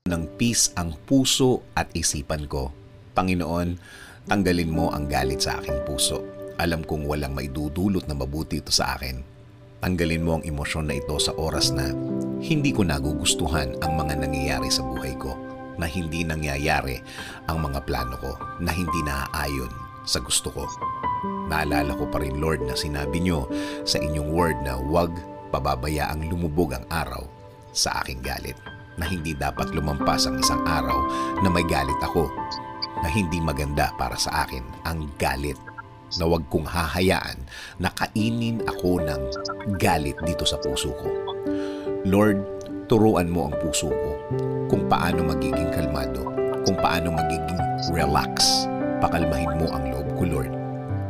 ng peace ang puso at isipan ko. Panginoon, tanggalin mo ang galit sa aking puso. Alam kong walang maidudulot na mabuti ito sa akin. Tanggalin mo ang emosyon na ito sa oras na hindi ko nagugustuhan ang mga nangyayari sa buhay ko, na hindi nangyayari ang mga plano ko, na hindi naaayon sa gusto ko. Naalala ko pa rin, Lord, na sinabi nyo sa inyong word na huwag pababayaang lumubog ang araw sa aking galit, na hindi dapat lumampas ang isang araw na may galit ako, na hindi maganda para sa akin ang galit, na huwag kong hahayaan na kainin ako ng galit dito sa puso ko. Lord, turuan mo ang puso ko kung paano magiging kalmado, kung paano magiging relax. Pakalmahin mo ang loob ko, Lord.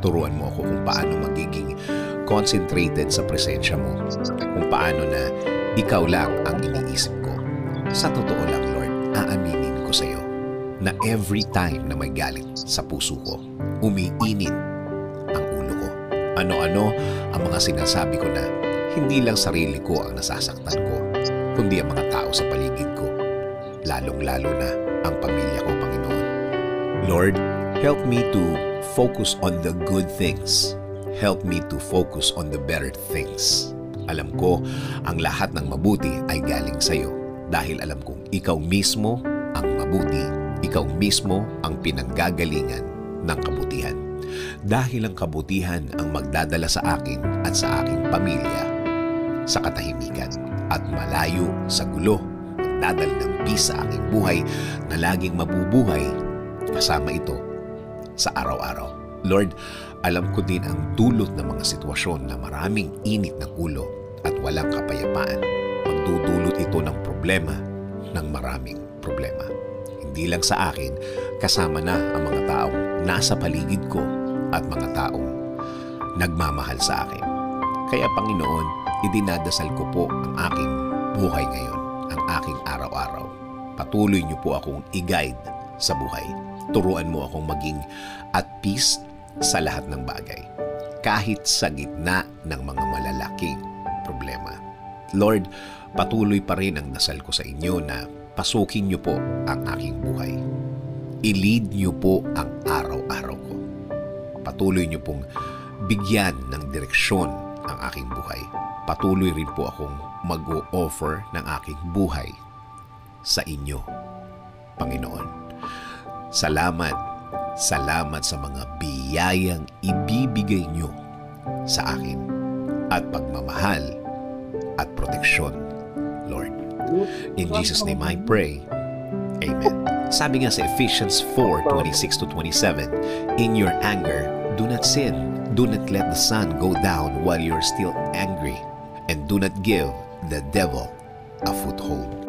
Turuan mo ako kung paano magiging concentrated sa presensya mo, kung paano na ikaw lang ang iniisip ko. Sa totoo lang, Lord, aaminin ko sa iyo na every time na may galit sa puso ko, umiinit ang ulo ko. Ano-ano ang mga sinasabi ko na hindi lang sarili ko ang nasasaktan ko, kundi ang mga tao sa paligid ko, lalong-lalo na ang pamilya ko, Panginoon. Lord, help me to focus on the good things. Help me to focus on the better things. Alam ko, ang lahat ng mabuti ay galing sa iyo dahil alam kong ikaw mismo ang mabuti. Ikaw mismo ang pinanggagalingan ng kabutihan. Dahil ang kabutihan ang magdadala sa akin at sa aking pamilya sa katahimikan at malayo sa gulo, magdadala ng peace sa aking buhay na laging mabubuhay kasama ito sa araw-araw. Lord, alam ko din ang dulot ng mga sitwasyon na maraming init ng ulo at walang kapayapaan. Magdudulot ito ng problema, ng maraming problema. Hindi lang sa akin, kasama na ang mga taong nasa paligid ko at mga taong nagmamahal sa akin. Kaya Panginoon, idinadasal ko po ang aking buhay ngayon, ang aking araw-araw. Patuloy niyo po akong i-guide sa buhay. Turuan mo akong maging at peace sa lahat ng bagay, kahit sa gitna ng mga malalaking problema. Lord, patuloy pa rin ang dasal ko sa inyo na pasukin niyo po ang aking buhay. I-lead niyo po ang araw-araw ko. Patuloy niyo pong bigyan ng direksyon ang aking buhay. Patuloy rin po akong mag-o-offer ng aking buhay sa inyo, Panginoon. Salamat sa mga biyayang ibibigay niyo sa akin at pagmamahal at proteksyon, Lord. In Jesus' name I pray. Amen. Sabi nga sa Ephesians 4:26-27, in your anger, do not sin. Do not let the sun go down while you're still angry. And do not give the devil a foothold.